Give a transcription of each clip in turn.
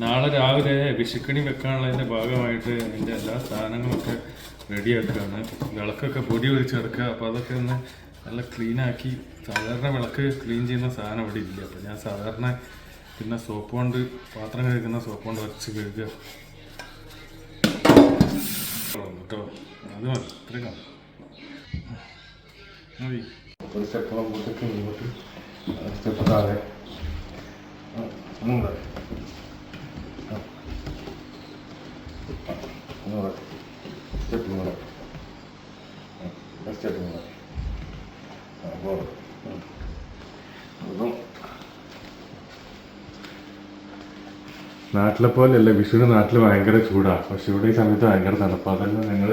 നാളെ രാവിലെ വിഷുക്കണി വെക്കാനുള്ളതിൻ്റെ ഭാഗമായിട്ട് അതിൻ്റെ എല്ലാ സാധനങ്ങളൊക്കെ റെഡിയാക്കുകയാണ്. വിളക്കൊക്കെ പൊടി ഒഴിച്ച് കിടക്കുക. അപ്പോൾ അതൊക്കെ ഒന്ന് നല്ല ക്ലീനാക്കി. സാധാരണ വിളക്ക് ക്ലീൻ ചെയ്യുന്ന സാധനം ഇവിടെ ഇല്ല. അപ്പോൾ ഞാൻ സാധാരണ പിന്നെ സോപ്പ് കൊണ്ട് പാത്രം കഴുകുന്ന സോപ്പ് കൊണ്ട് വരച്ച് കഴുകുക കേട്ടോ. അത് മതി, ഇത്രയും മതി. ഒരു സ്റ്റെപ്പ് അങ്ങോട്ടേക്ക് ഇങ്ങോട്ട് സ്റ്റെപ്പ് താഴെ ഒന്നുകൂടെ സ്റ്റെപ്പ് ഇങ്ങോട്ട് സ്റ്റെപ്പ് ഇങ്ങോട്ട് നാട്ടിലെ പോലെയല്ല. വിഷുവിന് നാട്ടിൽ ഭയങ്കര ചൂടാണ്. പക്ഷെ ഇവിടെ ഈ സമയത്ത് ഭയങ്കര തണുപ്പാണ്. അതെല്ലാം ഞങ്ങൾ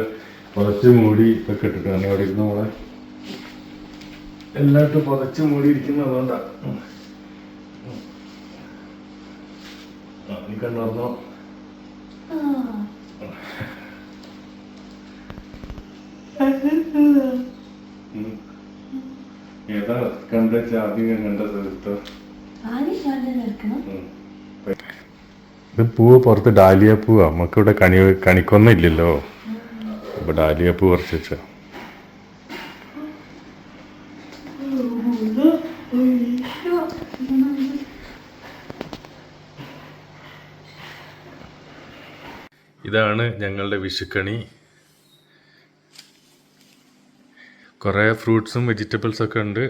പുതച്ച് മൂടി ഒക്കെ ഇട്ടിട്ടാണ് അവിടെ ഇരുന്ന് നമ്മളെ എല്ലായിട്ടും പുതച്ച് മൂടി ഇരിക്കുന്നത്. അതുകൊണ്ടാണ്. നീ കണ്ടോ ഏതാ കണ്ട ആദ്യം കണ്ട സുഹൃത്തോ? ഇത് പൂവ് പുറത്ത് ഡാലിയ പൂവാ. നമുക്കിവിടെ കണിക്കൊന്നും ഇല്ലല്ലോ. ഇപ്പൊ ഡാലിയ പൂ കുറച്ച് വെച്ചോ. ഇതാണ് ഞങ്ങളുടെ വിഷുക്കണി. കുറേ ഫ്രൂട്ട്സും വെജിറ്റബിൾസൊക്കെ ഉണ്ട്.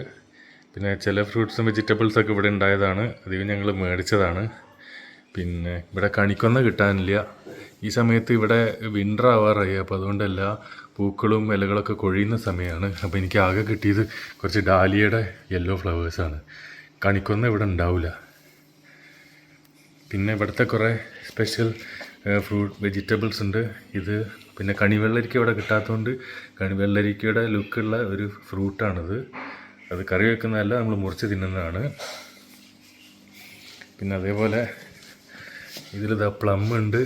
പിന്നെ ചില ഫ്രൂട്ട്സും വെജിറ്റബിൾസൊക്കെ ഇവിടെ ഉണ്ടായതാണ്. അധികം ഞങ്ങൾ മേടിച്ചതാണ്. പിന്നെ ഇവിടെ കണിക്കൊന്ന കിട്ടാനില്ല. ഈ സമയത്ത് ഇവിടെ വിൻ്റർ ആവാറായി. അപ്പോൾ അതുകൊണ്ട് എല്ലാ പൂക്കളും ഇലകളൊക്കെ കൊഴിയുന്ന സമയമാണ്. അപ്പോൾ എനിക്ക് ആകെ കിട്ടിയത് കുറച്ച് ഡാലിയയുടെ യെല്ലോ ഫ്ലവേഴ്സാണ്. കണിക്കൊന്ന ഇവിടെ ഉണ്ടാവില്ല. പിന്നെ ഇവിടുത്തെ കുറേ സ്പെഷ്യൽ വെജിറ്റബിൾസ് ഉണ്ട്. ഇത് പിന്നെ കണിവെള്ളരിക്ക ഇവിടെ കിട്ടാത്തതുകൊണ്ട് കണിവെള്ളരിക്കയുടെ ലുക്കുള്ള ഒരു ഫ്രൂട്ടാണിത്. അത് കറി വെക്കുന്നതല്ല, നമ്മൾ മുറിച്ച് തിന്നുന്നതാണ്. പിന്നെ അതേപോലെ ഇതിലിതാ പ്ലം ഉണ്ട്,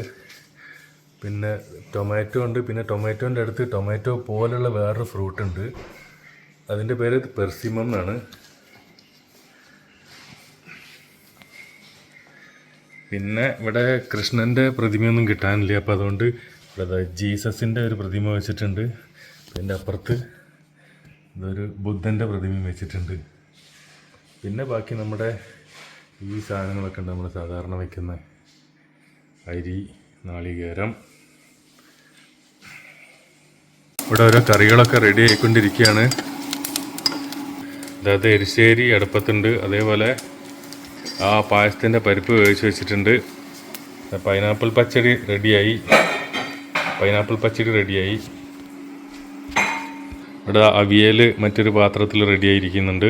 പിന്നെ ടൊമാറ്റോ ഉണ്ട്. പിന്നെ ടൊമാറ്റോൻ്റെ അടുത്ത് ടൊമാറ്റോ പോലുള്ള വേറൊരു ഫ്രൂട്ട് ഉണ്ട്. അതിൻ്റെ പേര് പെർസിമം എന്നാണ്. പിന്നെ ഇവിടെ കൃഷ്ണൻ്റെ പ്രതിമയൊന്നും കിട്ടാനില്ല. അപ്പോൾ അതുകൊണ്ട് ഇവിടെ ജീസസിൻ്റെ ഒരു പ്രതിമ വെച്ചിട്ടുണ്ട്. പിന്നെ അപ്പുറത്ത് ഇതൊരു ബുദ്ധൻ്റെ പ്രതിമയും വെച്ചിട്ടുണ്ട്. പിന്നെ ബാക്കി നമ്മുടെ ഈ സാധനങ്ങളൊക്കെ ഉണ്ട്, നമ്മൾ സാധാരണ വയ്ക്കുന്ന അരി, നാളികേരം. ഇവിടെ ഓരോ കറികളൊക്കെ റെഡി ആയിക്കൊണ്ടിരിക്കുകയാണ്. അതായത് എരിശ്ശേരി അടുപ്പത്തുണ്ട്. അതേപോലെ ആ പായസത്തിൻ്റെ പരിപ്പ് വേവിച്ച് വെച്ചിട്ടുണ്ട്. പൈനാപ്പിൾ പച്ചടി റെഡിയായി. ഇവിടെ അവിയൽ മറ്റൊരു പാത്രത്തിൽ റെഡിയായിരിക്കുന്നുണ്ട്.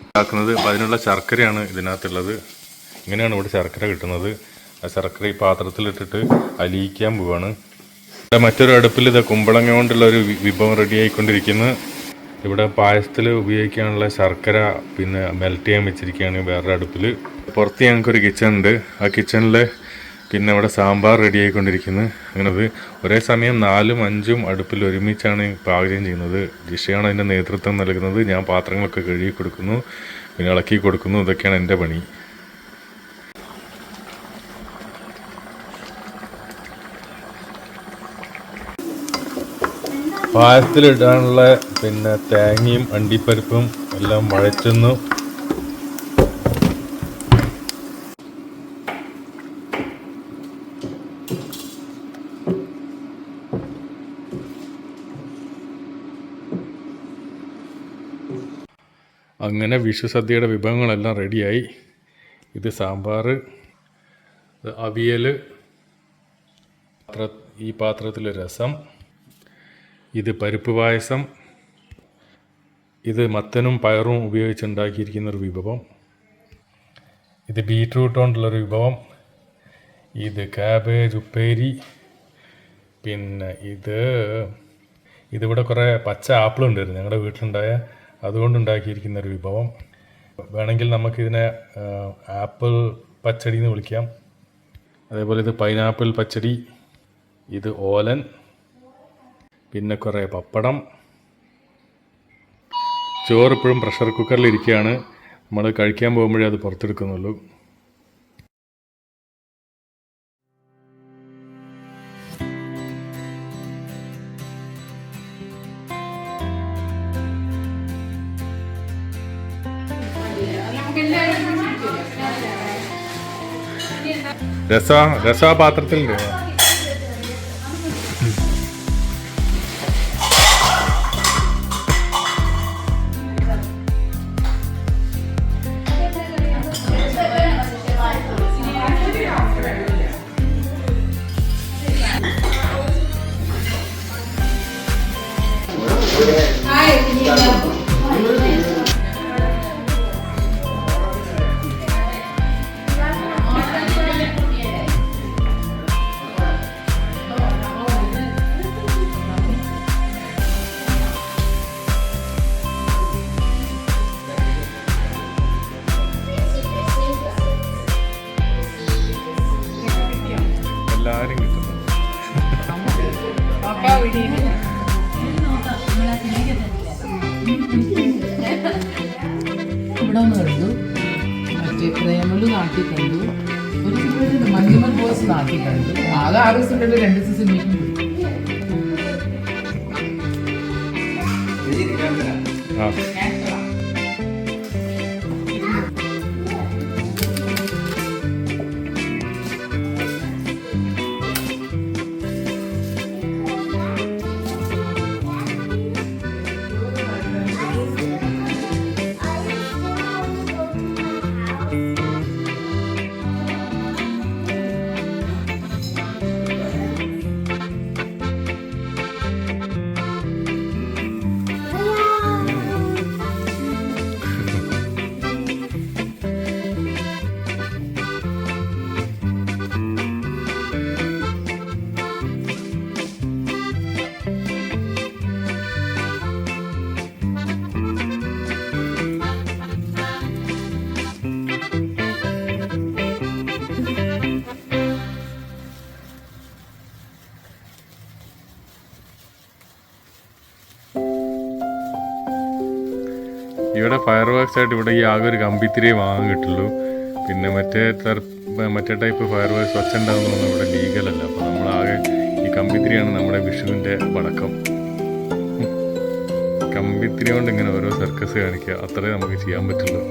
ഉണ്ടാക്കുന്നത്. അപ്പോൾ അതിനുള്ള ശർക്കരയാണ് ഇതിനകത്തുള്ളത്. ഇങ്ങനെയാണ് ഇവിടെ ശർക്കര കിട്ടുന്നത്. ആ ശർക്കര ഈ പാത്രത്തിലിട്ടിട്ട് അലിയിക്കാൻ പോവാണ്. ഇവിടെ മറ്റൊരു അടുപ്പിൽ ഇത് കുമ്പളങ്ങ കൊണ്ടുള്ള ഒരു വിഭവം റെഡി ആയിക്കൊണ്ടിരിക്കുന്നു. ഇവിടെ പായസത്തിൽ ഉപയോഗിക്കാനുള്ള ശർക്കര പിന്നെ മെൽറ്റ് ചെയ്യാൻ വെച്ചിരിക്കുകയാണ് വേറൊരു അടുപ്പിൽ. പുറത്ത് ഞങ്ങൾക്കൊരു കിച്ചൺ ഉണ്ട്. ആ കിച്ചണിൽ പിന്നെ ഇവിടെ സാമ്പാർ റെഡി ആയിക്കൊണ്ടിരിക്കുന്നത്. അങ്ങനത് ഒരേ സമയം 4ഉം 5ഉം അടുപ്പിൽ ഒരുമിച്ചാണ് പാചകം ചെയ്യുന്നത്. ജിഷയാണ് അതിൻ്റെ നേതൃത്വം നൽകുന്നത്. ഞാൻ പാത്രങ്ങളൊക്കെ കഴുകി കൊടുക്കുന്നു, പിന്നെ ഇളക്കി കൊടുക്കുന്നു. ഇതൊക്കെയാണ് എൻ്റെ പണി. പായസത്തിലിടാനുള്ള പിന്നെ തേങ്ങയും അണ്ടിപ്പരിപ്പും എല്ലാം വഴറ്റുന്നു. അങ്ങനെ വിഷു സദ്യയുടെ വിഭവങ്ങളെല്ലാം റെഡിയായി. ഇത് സാമ്പാർ, അവിയൽ, ഈ പാത്രത്തിൽ രസം, ഇത് പരിപ്പ് പായസം, ഇത് മത്തനും പയറും ഉപയോഗിച്ചുണ്ടാക്കിയിരിക്കുന്നൊരു വിഭവം, ഇത് ബീറ്റ്റൂട്ട് കൊണ്ടുള്ളൊരു വിഭവം, ഇത് കാബേജ് ഉപ്പേരി, പിന്നെ ഇതിവിടെ കുറേ പച്ച ആപ്പിളുണ്ടായിരുന്നു ഞങ്ങളുടെ വീട്ടിലുണ്ടായ, അതുകൊണ്ടുണ്ടാക്കിയിരിക്കുന്നൊരു വിഭവം. വേണമെങ്കിൽ നമുക്കിതിനെ ആപ്പിൾ പച്ചടി എന്ന് വിളിക്കാം. അതേപോലെ ഇത് പൈനാപ്പിൾ പച്ചടി, ഇത് ഓലൻ, പിന്നെ കുറേ പപ്പടം, ചോറ് ഇപ്പോഴും പ്രഷർ കുക്കറിൽ ഇരിക്കുകയാണ്. നമ്മൾ കഴിക്കാൻ പോകുമ്പോഴേ അത് പുറത്തെടുക്കുന്നുള്ളൂ. രസ പാത്രത്തിലുണ്ട്. എല്ലാവരും കിട്ടുന്നു. ഇവിടെ ഒന്ന് കണ്ടു, മറ്റേ പ്രേമലു നാട്ടിൽ കണ്ടു, ഒരു സിനിമ മഞ്ജുമൽ ബോസ് നാട്ടിൽ കണ്ടു. ആകെ 6 ദിവസം 2 സിനിമയ്ക്കും ഇവിടെ ഫയർ വർക്ക്സ് ആയിട്ട് ഇവിടെ ഈ ആകെ ഒരു കമ്പിത്തിരിയെ വാങ്ങാൻ കിട്ടുള്ളൂ. പിന്നെ മറ്റേ ടൈപ്പ് ഫയർ വർക്ക്സ് വച്ചുണ്ടാകുന്നതൊന്നും ഇവിടെ ലീഗലല്ല. അപ്പോൾ നമ്മളാകെ ഈ കമ്പിത്തിരിയാണ് നമ്മുടെ വിഷുവിൻ്റെ വടക്കം. കമ്പിത്തിരി കൊണ്ട് ഇങ്ങനെ ഓരോ സർക്കസ് കാണിക്കുക, അത്രേ നമുക്ക് ചെയ്യാൻ പറ്റുള്ളൂ.